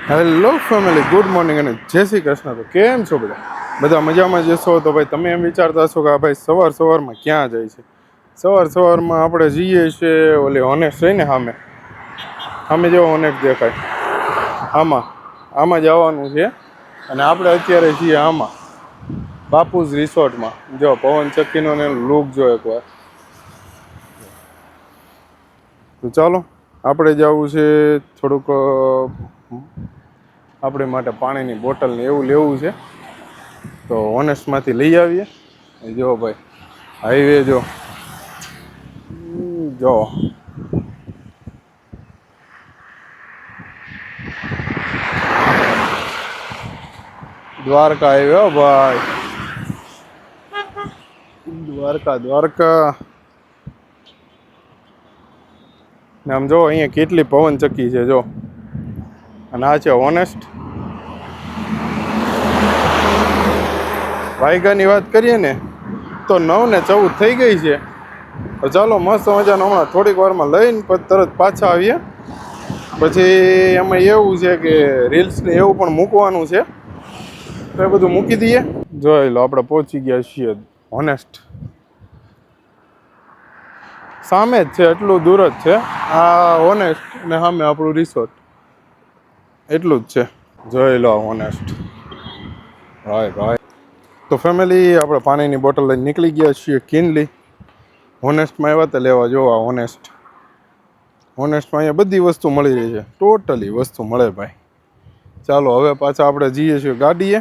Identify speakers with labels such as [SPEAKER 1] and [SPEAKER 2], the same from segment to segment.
[SPEAKER 1] Hello family, good morning અને જય શ્રી કૃષ્ણ. તો કેમ છો બધા મજામાં જશો? તો ભાઈ તમે એમ વિચારતા હશો કે આ ભાઈ સવારમાં ક્યાં જાય છે. સવારમાં આપણે જઈએ છીએ ઓલી ઓનેસ્ટ છે ને સામે જેવો ઓનેસ્ટ દેખાય આમાં જવાનું છે. અને આપણે અત્યારે છીએ આમાં બાપુસ રિસોર્ટમાં. જો પવન ચક્કીનો ને લુક જો એકવાર. તો ચાલો આપણે જવું છે થોડુંક આપણી માટે પાણીની બોટલ ને એવું લેવું છે. તો ઓનેસ્ટમાંથી લઈ આવીએ. જો ભાઈ હાઈવે જો દ્વારકા હાઈવે. હો ભાઈ, દ્વારકા ને આમ જો અહીંયા કેટલી પવન ચક્કી છે જો. અને આ છે ઓનેસ્ટ. વાયગાની વાત કરીએ ને તો 9:14 થઈ ગઈ છે. તો ચાલો મસ્ત મજાનો હમણાં થોડીક વારમાં લઈને તરત પાછા આવીએ. પછી એમાં એવું છે કે રીલ્સ ને એવું પણ મૂકવાનું છે. તો એ બધું મૂકી દઈએ. જોઈ લો આપણે પહોંચી ગયા છીએ ઓનેસ્ટ. સામે જ છે, એટલું દૂર જ છે આ ઓનેસ્ટ ને સામે આપણું રિસોર્ટ, એટલું જ છે. જોઈ લો ઓનેસ્ટ. ભાઈ તો ફેમિલી આપણે પાણીની બોટલ લઈને નીકળી ગયા છીએ કિનલી. ઓનેસ્ટમાં આવ્યા તો લેવા. જોવા ઓનેસ્ટમાં અહીંયા બધી વસ્તુ મળી રહી છે. ટોટલી વસ્તુ મળે ભાઈ. ચાલો હવે પાછા આપણે જઈએ છીએ ગાડીએ.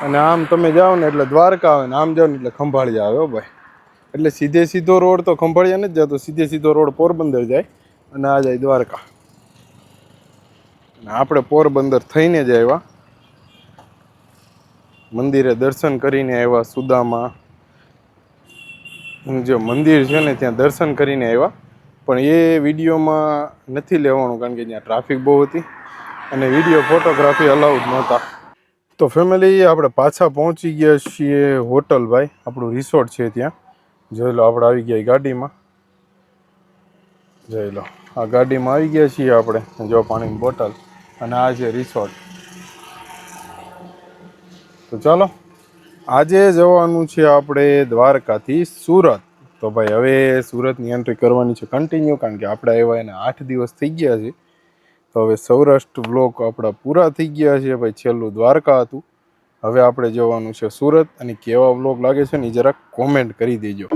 [SPEAKER 1] અને આમ તમે જાઓ ને એટલે દ્વારકા આવે ને આમ જાઓ ને એટલે ખંભાળિયા આવે. ભાઈ એટલે સીધો રોડ તો ખંભાળિયા નથી જતો, સીધો રોડ પોરબંદર જાય અને આ જાય દ્વારકા. અને આપણે પોરબંદર થઈને જ આવ્યા, મંદિરે દર્શન કરીને આવ્યા. સુદામા જે મંદિર છે ને ત્યાં દર્શન કરીને આવ્યા. પણ એ વિડીયોમાં નથી લેવાનું કારણ કે ત્યાં ટ્રાફિક બહુ હતી અને વિડીયો ફોટોગ્રાફી અલાઉડ નહોતા. તો ફેમિલી આપણે પાછા પહોંચી ગયા છીએ હોટલ ભાઈ, આપણું રિસોર્ટ છે ત્યાં. જોઈ લો આપણે આવી ગયા ગાડીમાં. જોઈ લો આ ગાડીમાં આવી ગયા છીએ આપણે. જો પાણીની બોટલ અને આ છે રિસોર્ટ. તો ચાલો આજે જવાનું છે આપણે દ્વારકાથી સુરત. તો ભાઈ હવે સુરતની એન્ટ્રી કરવાની છે કન્ટિન્યુ, કારણ કે આપણે આવ્યા એને 8 દિવસ થઈ ગયા છે. તો હવે સૌરાષ્ટ્ર વ્લોગ આપણા પૂરા થઈ ગયા છે ભાઈ. છેલ્લું દ્વારકા હતું, હવે આપણે જવાનું છે સુરત. અને કેવા વ્લોગ લાગે છે ને એ જરાક કોમેન્ટ કરી દેજો.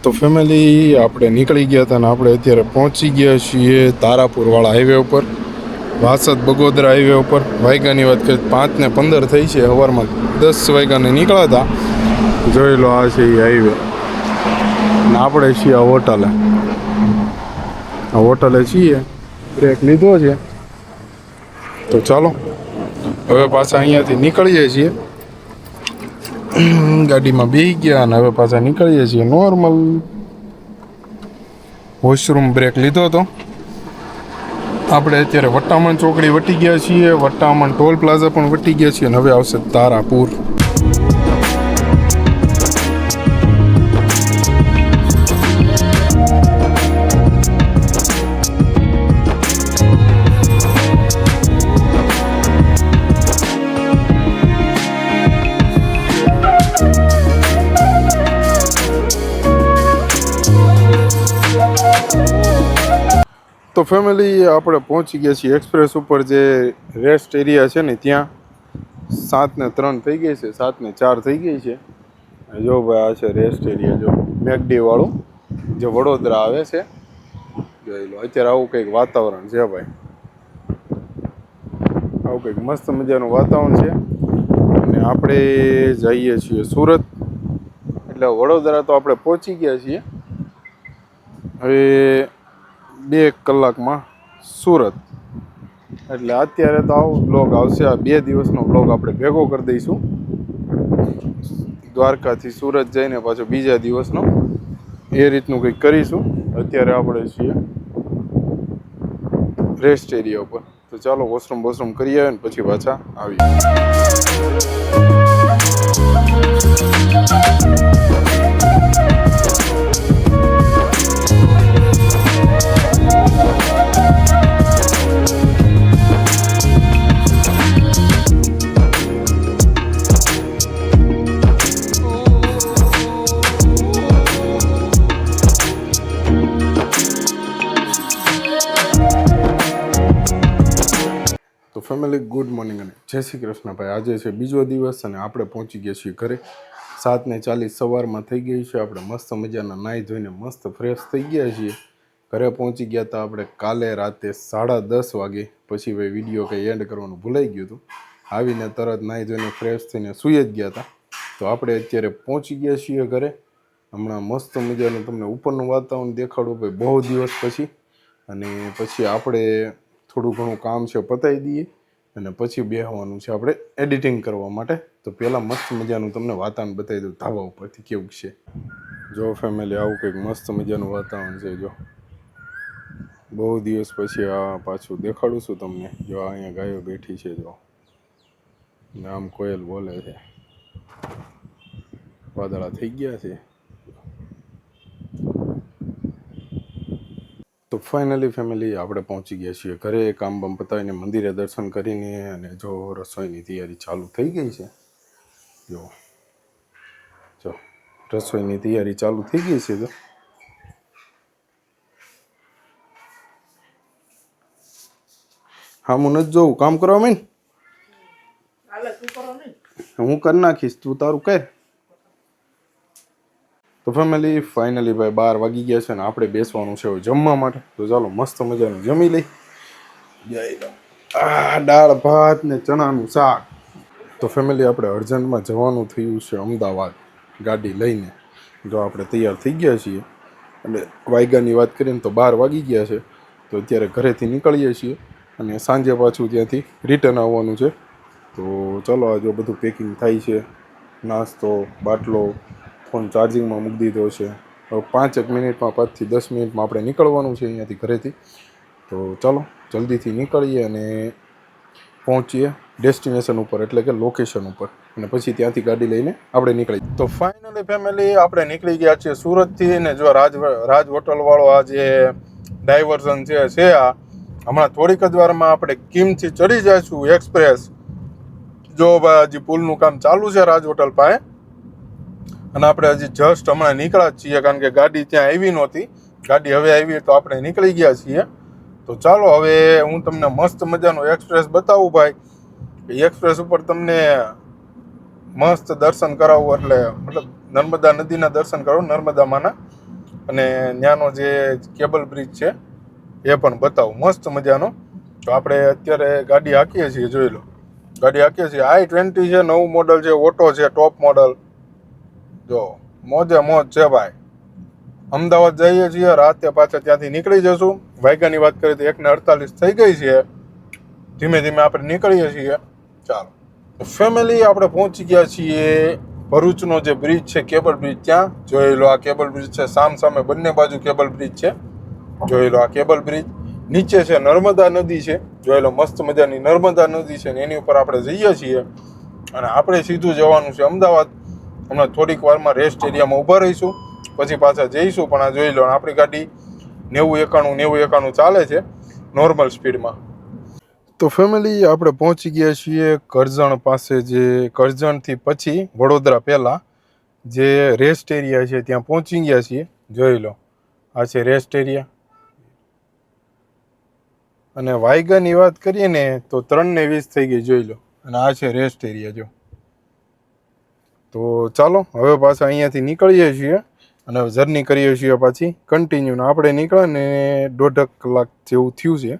[SPEAKER 1] તો ફેમિલી આપણે નીકળી ગયા હતા અને આપણે અત્યારે પહોંચી ગયા છીએ તારાપુરવાળા હાઈવે ઉપર, વાસદ બગોદરા હાઈવે ઉપર. વાયગાની વાત કરીએ 5:15 થઈ છે. સવારમાં 10 વાગ્યાને નીકળ્યા હતા. જોઈ લો આ છે એ હાઈવે. અને આપણે છીએ આ હોટલે છીએ. બ્રેક લીધો છે. તો ચાલો હવે પાછા અહીંયાથી નીકળીએ છીએ. ગાડીમાં બેસી ગયા અને હવે પાછા નીકળીએ છીએ. નોર્મલ વોશરૂમ બ્રેક લીધો હતો. આપણે અત્યારે વટામણ ચોકડી વટી ગયા છીએ, વટામણ ટોલ પ્લાઝા પણ વટી ગયા છીએ. અને હવે આવશે તારાપુર. તો ફેમિલી આપણે પહોંચી ગયા છીએ એક્સપ્રેસ ઉપર, જે રેસ્ટ એરિયા છે ને ત્યાં. 7:03 થઈ ગઈ છે, 7:04 થઈ ગઈ છે. જો ભાઈ આ છે રેસ્ટ એરિયા. જો મેકડી વાળું જે વડોદરા આવે છે. જોઈ લો અત્યારે આવું કંઈક વાતાવરણ છે ભાઈ. આવું કંઈક મસ્ત મજાનું વાતાવરણ છે. અને આપણે જઈએ છીએ સુરત. એટલે વડોદરા તો આપણે પહોંચી ગયા છીએ. હવે 2 કલાકમાં સુરત. એટલે અત્યારે તો આવો બ્લોગ આવશે. આ 2 દિવસનો બ્લોગ આપણે ભેગો કરી દઈશું. દ્વારકાથી સુરત જઈને પાછો બીજા દિવસનો એ રીતનું કંઈક કરીશું. અત્યારે આપણે છીએ રેસ્ટ એરિયા ઉપર. તો ચાલો વોશરૂમ કરી આવે ને પછી પાછા આવીએ. તો ફેમિલી ગુડ મોર્નિંગ અને જય શ્રી કૃષ્ણ ભાઈ. આજે છે બીજો દિવસ અને આપણે પહોંચી ગયા છીએ ઘરે. 7:40 સવારમાં થઈ ગઈ છે. આપણે મસ્ત મજાના નાહી ધોઈને મસ્ત ફ્રેશ થઈ ગયા છીએ. ઘરે પહોંચી ગયા હતા આપણે કાલે રાતે 10:30 વાગે. પછી ભાઈ વિડીયો કંઈ એન્ડ કરવાનું ભૂલાઈ ગયું હતું. આવીને તરત નાહી ધોઈને ફ્રેશ થઈને સૂઈ જ ગયા હતા. તો આપણે અત્યારે પહોંચી ગયા છીએ ઘરે. હમણાં મસ્ત મજાનું તમને ઉપરનું વાતાવરણ દેખાડું ભાઈ બહુ દિવસ પછી. અને પછી આપણે થોડું ઘણું કામ છે પતાવી દઈએ અને પછી બેસવાનું છે આપણે એડિટિંગ કરવા માટે. તો પહેલાં મસ્ત મજાનું તમને વાતાવરણ બતાવી દઉં ધાબા ઉપરથી કેવું છે. જો ફેમિલી આવું કંઈક મસ્ત મજાનું વાતાવરણ છે. જો બહુ દિવસ પછી આ પાછું દેખાડું છું તમને. જો અહીંયા ગાયો બેઠી છે. જો આમ કોયલ બોલે છે. વાદળા થઈ ગયા છે. તો ફાઇનલી ફેમિલી આપણે પહોંચી ગયા છીએ ઘરે. કામ બામ પતાવીને મંદિરે દર્શન કરીને અને જો રસોઈની તૈયારી ચાલુ થઈ ગઈ છે. જો રસોઈની તૈયારી ચાલુ થઈ ગઈ છે. તો હા હું નથી જોઉં કામ કરવા માંડ. હું કરી નાખીશ તું તારું કર. તો ફેમિલી ફાઇનલી ભાઈ 12 વાગી ગયા છે ને આપણે બેસવાનું છે જમવા માટે. તો ચાલો મસ્ત મજાનું જમી લઈ. દાળ ભાત ને ચણાનું શાક. તો ફેમિલી આપણે અર્જન્ટમાં જવાનું થયું છે અમદાવાદ ગાડી લઈને. જો આપણે તૈયાર થઈ ગયા છીએ અને વાગ્યાની વાત કરીએ ને તો 12 વાગી ગયા છે. તો અત્યારે ઘરેથી નીકળીએ છીએ અને સાંજે પાછું ત્યાંથી રિટર્ન આવવાનું છે. તો ચાલો આ જો બધું પેકિંગ થાય છે. નાસ્તો બાટલો ફોન ચાર્જિંગમાં મૂકી દીધો છે. હવે 5 મિનિટમાં 5 થી 10 મિનિટમાં આપણે નીકળવાનું છે અહીંયાથી ઘરેથી. તો ચાલો જલ્દીથી નીકળીએ અને પહોંચીએ ડેસ્ટિનેશન ઉપર એટલે કે લોકેશન ઉપર. અને પછી ત્યાંથી ગાડી લઈને આપણે નીકળી. તો ફાઇનલી ફેમિલી આપણે નીકળી ગયા છીએ સુરતથી. ને જો રાજ હોટલવાળો આ જે ડાયવર્ઝન છે આ હમણાં થોડીક જ વારમાં આપણે કિમથી ચડી જઈશું એક્સપ્રેસ. જો ભાઈ હજી પુલનું કામ ચાલુ છે રાજ હોટલ પાસે. અને આપણે હજી જસ્ટ હમણાં નીકળ્યા છીએ કારણ કે ગાડી ત્યાં આવી નહોતી. ગાડી હવે આવી તો આપણે નીકળી ગયા છીએ. તો ચાલો હવે હું તમને મસ્ત મજાનો એક્સપ્રેસ બતાવું ભાઈ. એક્સપ્રેસ ઉપર તમને મસ્ત દર્શન કરાવું એટલે મતલબ નર્મદા નદીના દર્શન કરાવું નર્મદામાંના. અને ત્યાંનો જે કેબલ બ્રિજ છે એ પણ બતાવું મસ્ત મજાનો. તો આપણે અત્યારે ગાડી હાંકીએ છીએ. જોઈ લો ગાડી હાંકીએ છીએ. i20 છે નવું મોડલ છે. ઓટો છે ટોપ મોડલ. જો મોજે મોજ છે ભાઈ. અમદાવાદ જઈએ છીએ રાતે પાછા ત્યાંથી નીકળી જશું. વાગ્યાની વાત કરીએ તો 1:48 થઈ ગઈ છે. ધીમે ધીમે આપણે નીકળીએ છીએ. ચાલો ફેમિલી આપણે પહોંચી ગયા છીએ ભરૂચનો જે બ્રિજ છે કેબલ બ્રિજ ત્યાં. જોઈ લો આ કેબલ બ્રિજ છે. સામે બંને બાજુ કેબલ બ્રિજ છે. જોઈ લો આ કેબલ બ્રિજ. નીચે છે નર્મદા નદી છે. જોઈ લો મસ્ત મજાની નર્મદા નદી છે ને એની ઉપર આપણે જઈએ છીએ. અને આપણે સીધું જવાનું છે અમદાવાદ. હમણાં થોડીક વારમાં રેસ્ટ એરિયામાં ઊભા રહીશું પછી પાછા જઈશું. પણ આ જોઈ લો આપણી ગાડી 90-91 ચાલે છે નોર્મલ સ્પીડમાં. તો ફેમિલી આપણે પહોંચી ગયા છીએ કરજણ પાસે. જે કરજણથી પછી વડોદરા પહેલાં જે રેસ્ટ એરિયા છે ત્યાં પહોંચી ગયા છીએ. જોઈ લો આ છે રેસ્ટ એરિયા. અને વાયગાની વાત કરીએ ને તો 3:20 થઈ ગઈ. જોઈ લો અને આ છે રેસ્ટ એરિયા. જો તો ચાલો હવે પાછા અહીંયાથી નીકળીએ છીએ અને જર્ની કરીએ છીએ પાછી કન્ટિન્યુ. ને આપણે નીકળે ને 1.5 કલાક જેવું થયું છે.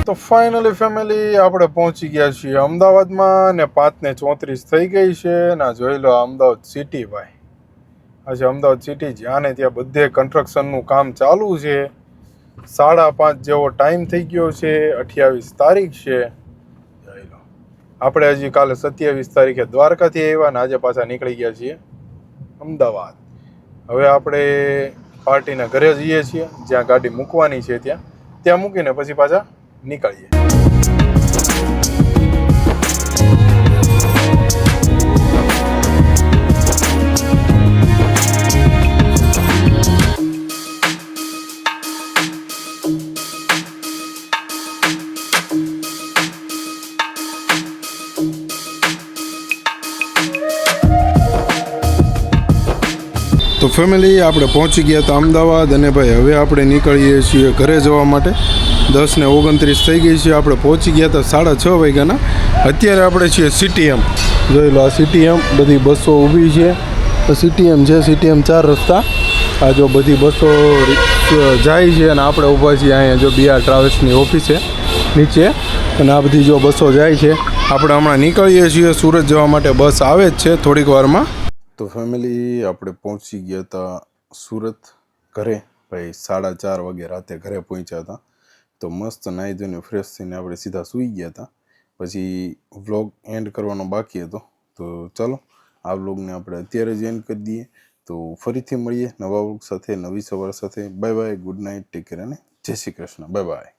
[SPEAKER 1] તો ફાઇનલી ફેમિલી આપણે પહોંચી ગયા છીએ અમદાવાદમાં ને 5:34 થઈ ગઈ છે ને જોઈ લો અમદાવાદ સિટી ભાઈ. આજે અમદાવાદ સિટી જ્યાં ને ત્યાં બધે કન્સ્ટ્રક્શનનું કામ ચાલુ છે. 5:30 જેવો ટાઈમ થઈ ગયો છે. 28 તારીખ છે. જોઈ લો આપણે હજી કાલે 27 તારીખે દ્વારકાથી આવ્યા ને આજે પાછા નીકળી ગયા છીએ અમદાવાદ. હવે આપણે પાર્ટીના ઘરે જઈએ છીએ જ્યાં ગાડી મૂકવાની છે ત્યાં મૂકીને પછી પાછા નીકળીએ. તો ફેમિલી આપણે પહોંચી ગયા હતા અમદાવાદ અને ભાઈ હવે આપણે નીકળીએ છીએ ઘરે જવા માટે. 10:29 થઈ ગઈ છે. આપણે પહોંચી ગયા હતા 6:30 વાગ્યાના. અત્યારે આપણે છીએ સીટીએમ. જોઈ લો આ સીટીએમ, બધી બસો ઊભી છે. તો સીટીએમ છે, સીટીએમ 4 રસ્તા. આ જો બધી બસો જાય છે અને આપણે ઊભા છીએ અહીંયા જો બીઆર ટ્રાવેલ્સની ઓફિસ છે નીચે અને આ બધી જો બસો જાય છે. આપણે હમણાં નીકળીએ છીએ સુરત જવા માટે. બસ આવે જ છે થોડીક વારમાં. તો ફેમિલી આપણે પહોંચી ગયા હતા સુરત ઘરે ભાઈ 4:30 વાગે રાતે ઘરે પહોંચ્યા હતા. તો મસ્ત નાહી ધોઈને ફ્રેશ થઈને આપણે સીધા સૂઈ ગયા હતા. પછી વ્લોગ એન્ડ કરવાનો બાકી હતો. તો ચાલો આ વ્લોગને આપણે અત્યારે જ એન્ડ કરી દઈએ. તો ફરીથી મળીએ નવા વ્લોગ સાથે, નવી સવાર સાથે. Bye bye, good night, take care અને જય શ્રી કૃષ્ણ. Bye bye.